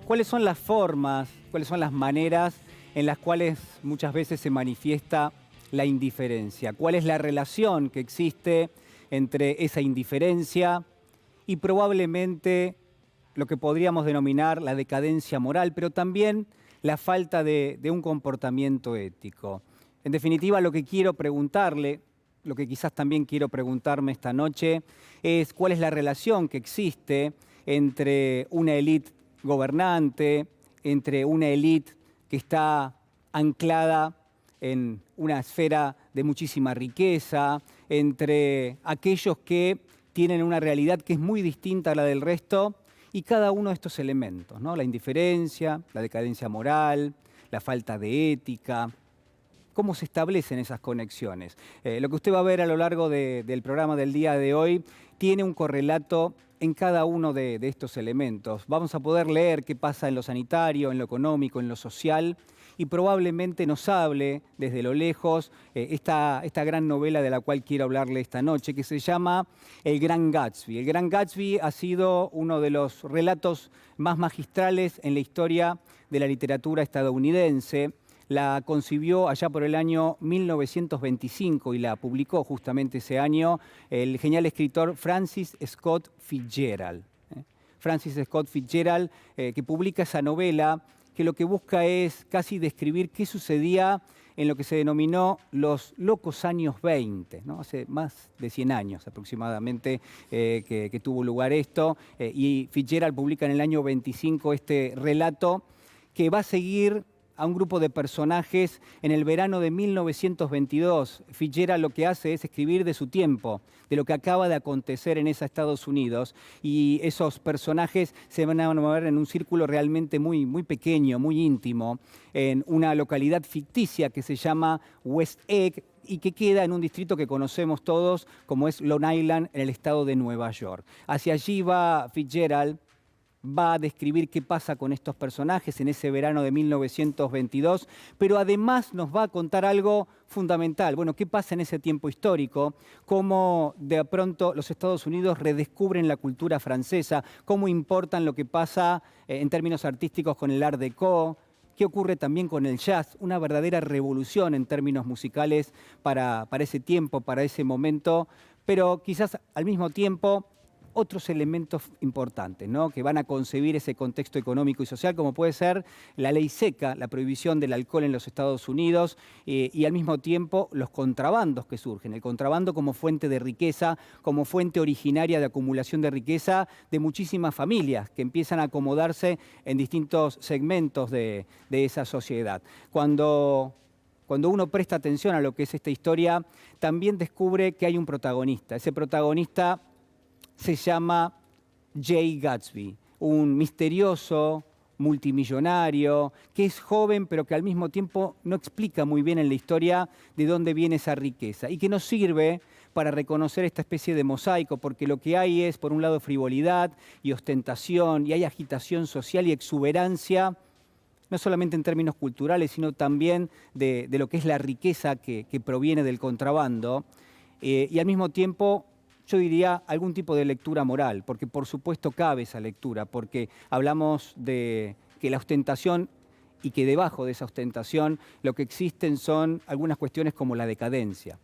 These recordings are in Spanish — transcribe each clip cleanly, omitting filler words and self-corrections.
¿Cuáles son las formas, cuáles son las maneras en las cuales muchas veces se manifiesta la indiferencia? ¿Cuál es la relación que existe entre esa indiferencia y probablemente lo que podríamos denominar la decadencia moral, pero también la falta de un comportamiento ético? En definitiva, lo que quiero preguntarle, lo que quizás también quiero preguntarme esta noche, es cuál es la relación que existe entre una élite gobernante, entre una élite que está anclada en una esfera de muchísima riqueza, entre aquellos que tienen una realidad que es muy distinta a la del resto, y cada uno de estos elementos, ¿no? La indiferencia, la decadencia moral, la falta de ética. ¿Cómo se establecen esas conexiones? Lo que usted va a ver a lo largo del programa del día de hoy tiene un correlato en cada uno de estos elementos. Vamos a poder leer qué pasa en lo sanitario, en lo económico, en lo social, y probablemente nos hable desde lo lejos esta gran novela de la cual quiero hablarle esta noche, que se llama El Gran Gatsby. El Gran Gatsby ha sido uno de los relatos más magistrales en la historia de la literatura estadounidense. La concibió allá por el año 1925 y la publicó justamente ese año el genial escritor Francis Scott Fitzgerald. Francis Scott Fitzgerald, que publica esa novela, que lo que busca es casi describir qué sucedía en lo que se denominó los locos años 20, ¿no? Hace más de 100 años aproximadamente que tuvo lugar esto, y Fitzgerald publica en el año 25 este relato que va a seguir a un grupo de personajes en el verano de 1922. Fitzgerald lo que hace es escribir de su tiempo, de lo que acaba de acontecer en esos Estados Unidos, y esos personajes se van a mover en un círculo realmente muy, muy pequeño, muy íntimo, en una localidad ficticia que se llama West Egg y que queda en un distrito que conocemos todos como es Long Island, en el estado de Nueva York. Hacia allí va Fitzgerald, va a describir qué pasa con estos personajes en ese verano de 1922, pero además nos va a contar algo fundamental. Bueno, qué pasa en ese tiempo histórico, cómo de pronto los Estados Unidos redescubren la cultura francesa, cómo importan lo que pasa en términos artísticos con el Art Deco, qué ocurre también con el jazz, una verdadera revolución en términos musicales para ese tiempo, para ese momento, pero quizás al mismo tiempo otros elementos importantes, ¿no?, que van a concebir ese contexto económico y social, como puede ser la ley seca, la prohibición del alcohol en los Estados Unidos, y al mismo tiempo los contrabandos que surgen. El contrabando como fuente de riqueza, como fuente originaria de acumulación de riqueza de muchísimas familias que empiezan a acomodarse en distintos segmentos de esa sociedad. Cuando uno presta atención a lo que es esta historia, también descubre que hay un protagonista. Ese protagonista se llama Jay Gatsby, un misterioso multimillonario que es joven pero que al mismo tiempo no explica muy bien en la historia de dónde viene esa riqueza y que nos sirve para reconocer esta especie de mosaico, porque lo que hay es, por un lado, frivolidad y ostentación, y hay agitación social y exuberancia, no solamente en términos culturales, sino también de lo que es la riqueza que proviene del contrabando, y al mismo tiempo yo diría algún tipo de lectura moral, porque por supuesto cabe esa lectura, porque hablamos de que la ostentación y que debajo de esa ostentación lo que existen son algunas cuestiones como la decadencia.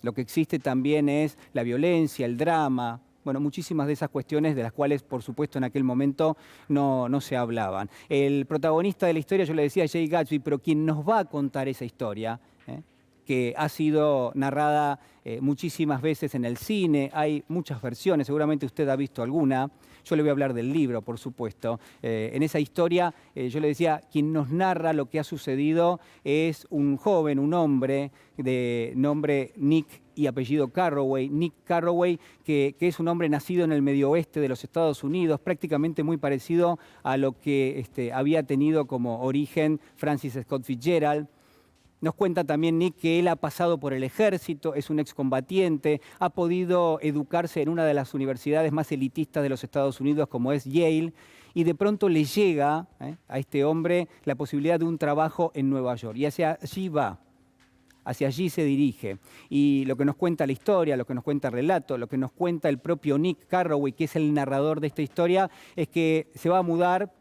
Lo que existe también es la violencia, el drama, bueno, muchísimas de esas cuestiones de las cuales, por supuesto, en aquel momento no se hablaban. El protagonista de la historia, yo le decía, Jay Gatsby, pero quien nos va a contar esa historia, que ha sido narrada muchísimas veces en el cine, hay muchas versiones, seguramente usted ha visto alguna. Yo le voy a hablar del libro, por supuesto. En esa historia, yo le decía, quien nos narra lo que ha sucedido es un joven, un hombre de nombre Nick y apellido Carraway. Nick Carraway, que es un hombre nacido en el medio oeste de los Estados Unidos, prácticamente muy parecido a lo que había tenido como origen Francis Scott Fitzgerald. Nos cuenta también Nick que él ha pasado por el ejército, es un excombatiente, ha podido educarse en una de las universidades más elitistas de los Estados Unidos, como es Yale, y de pronto le llega a este hombre la posibilidad de un trabajo en Nueva York. Y hacia allí va, hacia allí se dirige. Y lo que nos cuenta la historia, lo que nos cuenta el relato, lo que nos cuenta el propio Nick Carraway, que es el narrador de esta historia, es que se va a mudar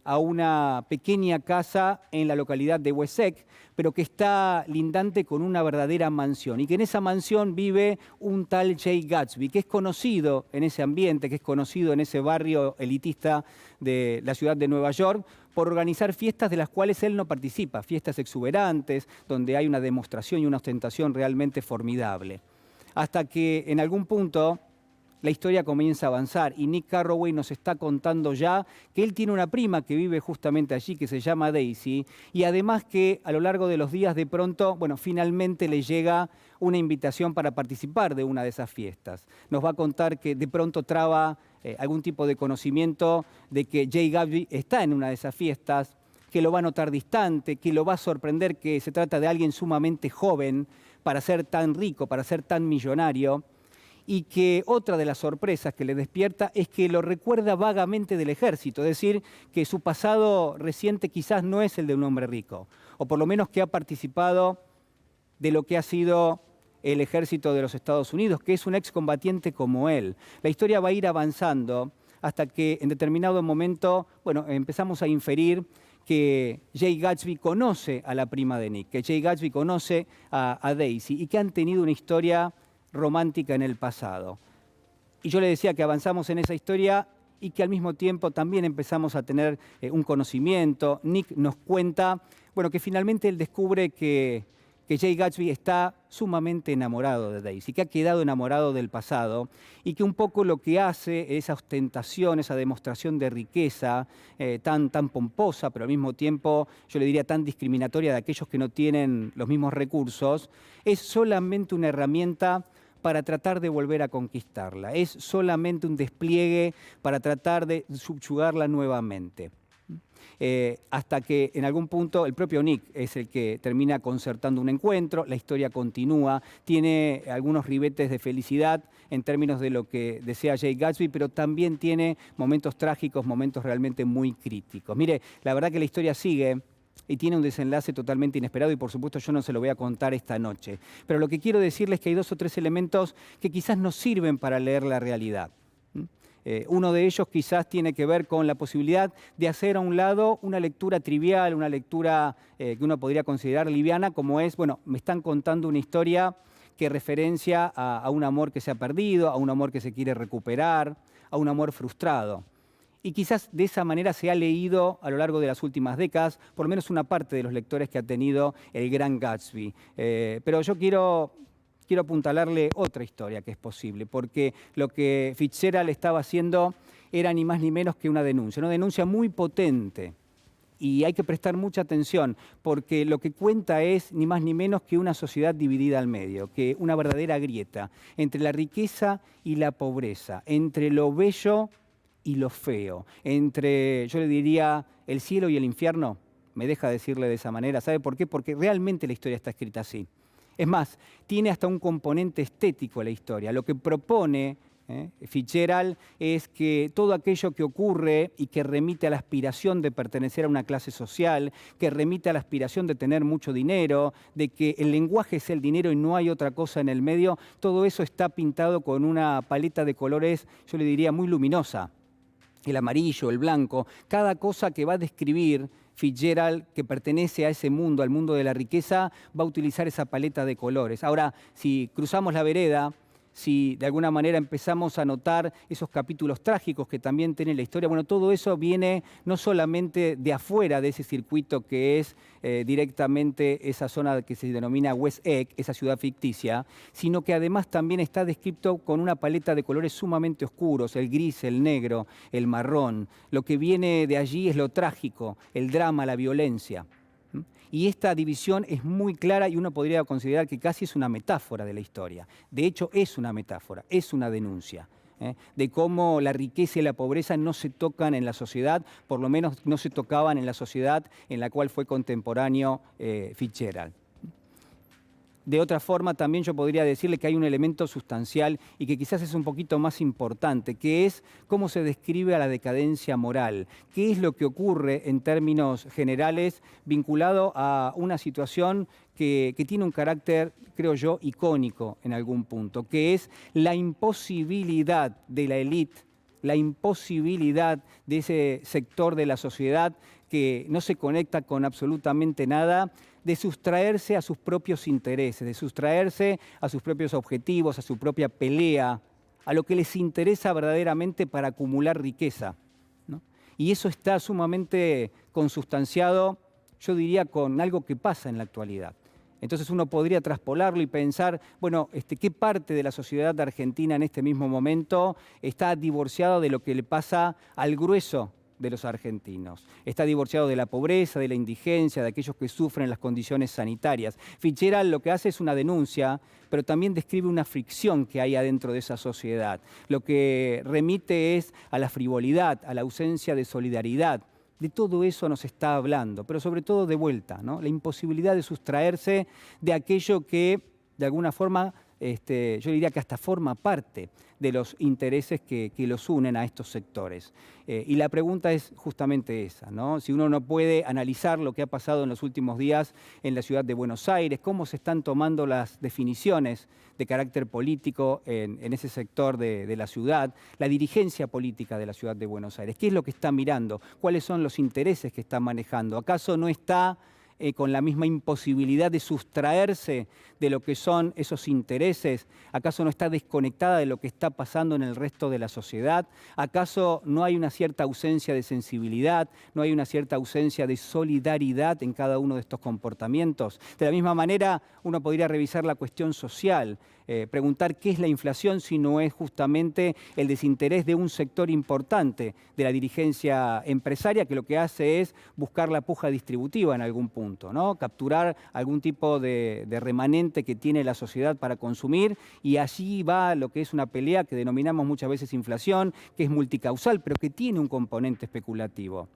a una pequeña casa en la localidad de Wessex, pero que está lindante con una verdadera mansión, y que en esa mansión vive un tal Jay Gatsby, que es conocido en ese ambiente, que es conocido en ese barrio elitista de la ciudad de Nueva York, por organizar fiestas de las cuales él no participa, fiestas exuberantes, donde hay una demostración y una ostentación realmente formidable. Hasta que en algún punto la historia comienza a avanzar y Nick Carraway nos está contando ya que él tiene una prima que vive justamente allí, que se llama Daisy, y además que a lo largo de los días de pronto, bueno, finalmente le llega una invitación para participar de una de esas fiestas. Nos va a contar que de pronto traba algún tipo de conocimiento de que Jay Gatsby está en una de esas fiestas, que lo va a notar distante, que lo va a sorprender que se trata de alguien sumamente joven para ser tan rico, para ser tan millonario, y que otra de las sorpresas que le despierta es que lo recuerda vagamente del ejército, es decir, que su pasado reciente quizás no es el de un hombre rico, o por lo menos que ha participado de lo que ha sido el ejército de los Estados Unidos, que es un excombatiente como él. La historia va a ir avanzando hasta que en determinado momento, bueno, empezamos a inferir que Jay Gatsby conoce a la prima de Nick, que Jay Gatsby conoce a Daisy y que han tenido una historia romántica en el pasado. Y yo le decía que avanzamos en esa historia y que al mismo tiempo también empezamos a tener un conocimiento. Nick nos cuenta, bueno, que finalmente él descubre que Jay Gatsby está sumamente enamorado de Daisy, que ha quedado enamorado del pasado y que un poco lo que hace, esa ostentación, esa demostración de riqueza tan pomposa, pero al mismo tiempo, yo le diría, tan discriminatoria de aquellos que no tienen los mismos recursos, es solamente una herramienta para tratar de volver a conquistarla. Es solamente un despliegue para tratar de subyugarla nuevamente. Hasta que en algún punto el propio Nick es el que termina concertando un encuentro, la historia continúa, tiene algunos ribetes de felicidad en términos de lo que desea Jay Gatsby, pero también tiene momentos trágicos, momentos realmente muy críticos. Mire, la verdad que la historia sigue y tiene un desenlace totalmente inesperado y por supuesto yo no se lo voy a contar esta noche. Pero lo que quiero decirles es que hay 2 o 3 elementos que quizás nos sirven para leer la realidad. Uno de ellos quizás tiene que ver con la posibilidad de hacer a un lado una lectura trivial, una lectura que uno podría considerar liviana, como es, bueno, me están contando una historia que referencia a un amor que se ha perdido, a un amor que se quiere recuperar, a un amor frustrado. Y quizás de esa manera se ha leído a lo largo de las últimas décadas, por lo menos una parte de los lectores que ha tenido el Gran Gatsby. Pero yo quiero apuntalarle otra historia que es posible, porque lo que Fitzgerald estaba haciendo era ni más ni menos que una denuncia muy potente. Y hay que prestar mucha atención, porque lo que cuenta es ni más ni menos que una sociedad dividida al medio, que una verdadera grieta entre la riqueza y la pobreza, entre lo bello y lo feo, entre, yo le diría, el cielo y el infierno. Me deja decirle de esa manera. ¿Sabe por qué? Porque realmente la historia está escrita así. Es más, tiene hasta un componente estético la historia. Lo que propone Fitzgerald es que todo aquello que ocurre y que remite a la aspiración de pertenecer a una clase social, que remite a la aspiración de tener mucho dinero, de que el lenguaje es el dinero y no hay otra cosa en el medio, todo eso está pintado con una paleta de colores, yo le diría, muy luminosa. El amarillo, el blanco, cada cosa que va a describir Fitzgerald, que pertenece a ese mundo, al mundo de la riqueza, va a utilizar esa paleta de colores. Ahora, si cruzamos la vereda, si de alguna manera empezamos a notar esos capítulos trágicos que también tiene la historia, bueno, todo eso viene no solamente de afuera de ese circuito que es directamente esa zona que se denomina West Egg, esa ciudad ficticia, sino que además también está descrito con una paleta de colores sumamente oscuros, el gris, el negro, el marrón. Lo que viene de allí es lo trágico, el drama, la violencia. Y esta división es muy clara y uno podría considerar que casi es una metáfora de la historia. De hecho, es una metáfora, es una denuncia de cómo la riqueza y la pobreza no se tocan en la sociedad, por lo menos no se tocaban en la sociedad en la cual fue contemporáneo Fitzgerald. De otra forma, también yo podría decirle que hay un elemento sustancial y que quizás es un poquito más importante, que es cómo se describe a la decadencia moral, qué es lo que ocurre en términos generales vinculado a una situación que tiene un carácter, creo yo, icónico en algún punto, que es la imposibilidad de la élite, la imposibilidad de ese sector de la sociedad que no se conecta con absolutamente nada, de sustraerse a sus propios intereses, de sustraerse a sus propios objetivos, a su propia pelea, a lo que les interesa verdaderamente para acumular riqueza, ¿no? Y eso está sumamente consustanciado, yo diría, con algo que pasa en la actualidad. Entonces uno podría traspolarlo y pensar, bueno, ¿qué parte de la sociedad argentina en este mismo momento está divorciado de lo que le pasa al grueso de los argentinos? Está divorciado de la pobreza, de la indigencia, de aquellos que sufren las condiciones sanitarias. Fitzgerald lo que hace es una denuncia, pero también describe una fricción que hay adentro de esa sociedad. Lo que remite es a la frivolidad, a la ausencia de solidaridad. De todo eso nos está hablando, pero sobre todo de vuelta, ¿no? La imposibilidad de sustraerse de aquello que, de alguna forma, yo diría que hasta forma parte de los intereses que los unen a estos sectores. Y la pregunta es justamente esa, ¿no? Si uno no puede analizar lo que ha pasado en los últimos días en la ciudad de Buenos Aires, cómo se están tomando las definiciones de carácter político en ese sector de la ciudad, la dirigencia política de la ciudad de Buenos Aires, ¿qué es lo que está mirando? ¿Cuáles son los intereses que está manejando? ¿Acaso no está con la misma imposibilidad de sustraerse de lo que son esos intereses? ¿Acaso no está desconectada de lo que está pasando en el resto de la sociedad? ¿Acaso no hay una cierta ausencia de sensibilidad? ¿No hay una cierta ausencia de solidaridad en cada uno de estos comportamientos? De la misma manera, uno podría revisar la cuestión social, preguntar qué es la inflación si no es justamente el desinterés de un sector importante de la dirigencia empresaria que lo que hace es buscar la puja distributiva en algún punto, ¿no? Capturar algún tipo de remanente que tiene la sociedad para consumir, y allí va lo que es una pelea que denominamos muchas veces inflación, que es multicausal, pero que tiene un componente especulativo.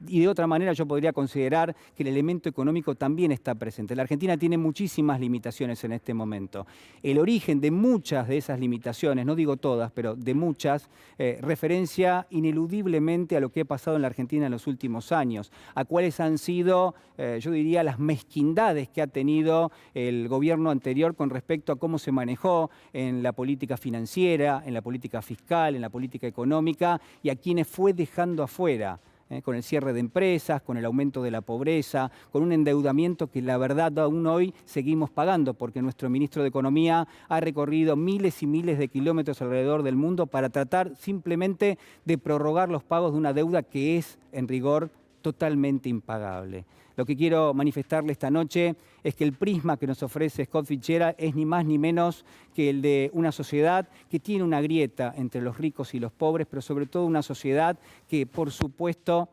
Y de otra manera yo podría considerar que el elemento económico también está presente. La Argentina tiene muchísimas limitaciones en este momento. El origen de muchas de esas limitaciones, no digo todas, pero de muchas, referencia ineludiblemente a lo que ha pasado en la Argentina en los últimos años, a cuáles han sido, yo diría, las mezquindades que ha tenido el gobierno anterior con respecto a cómo se manejó en la política financiera, en la política fiscal, en la política económica, y a quienes fue dejando afuera. Con el cierre de empresas, con el aumento de la pobreza, con un endeudamiento que la verdad aún hoy seguimos pagando, porque nuestro ministro de Economía ha recorrido miles y miles de kilómetros alrededor del mundo para tratar simplemente de prorrogar los pagos de una deuda que es, en rigor, totalmente impagable. Lo que quiero manifestarle esta noche es que el prisma que nos ofrece Scott Fitzgerald es ni más ni menos que el de una sociedad que tiene una grieta entre los ricos y los pobres, pero sobre todo una sociedad que por supuesto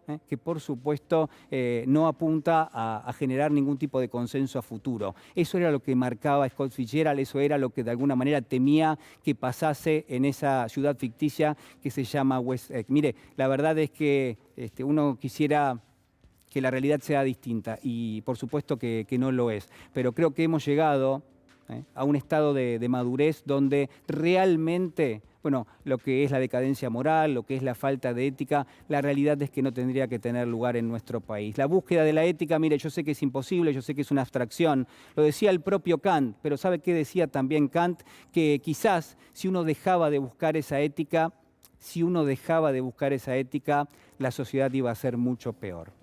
no apunta a generar ningún tipo de consenso a futuro. Eso era lo que marcaba Scott Fitzgerald, eso era lo que de alguna manera temía que pasase en esa ciudad ficticia que se llama West Egg. Mire, la verdad es que uno quisiera que la realidad sea distinta, y por supuesto que no lo es. Pero creo que hemos llegado a un estado de madurez donde realmente, bueno, lo que es la decadencia moral, lo que es la falta de ética, la realidad es que no tendría que tener lugar en nuestro país. La búsqueda de la ética, mire, yo sé que es imposible, yo sé que es una abstracción, lo decía el propio Kant, pero ¿sabe qué decía también Kant? Que quizás si uno dejaba de buscar esa ética, la sociedad iba a ser mucho peor.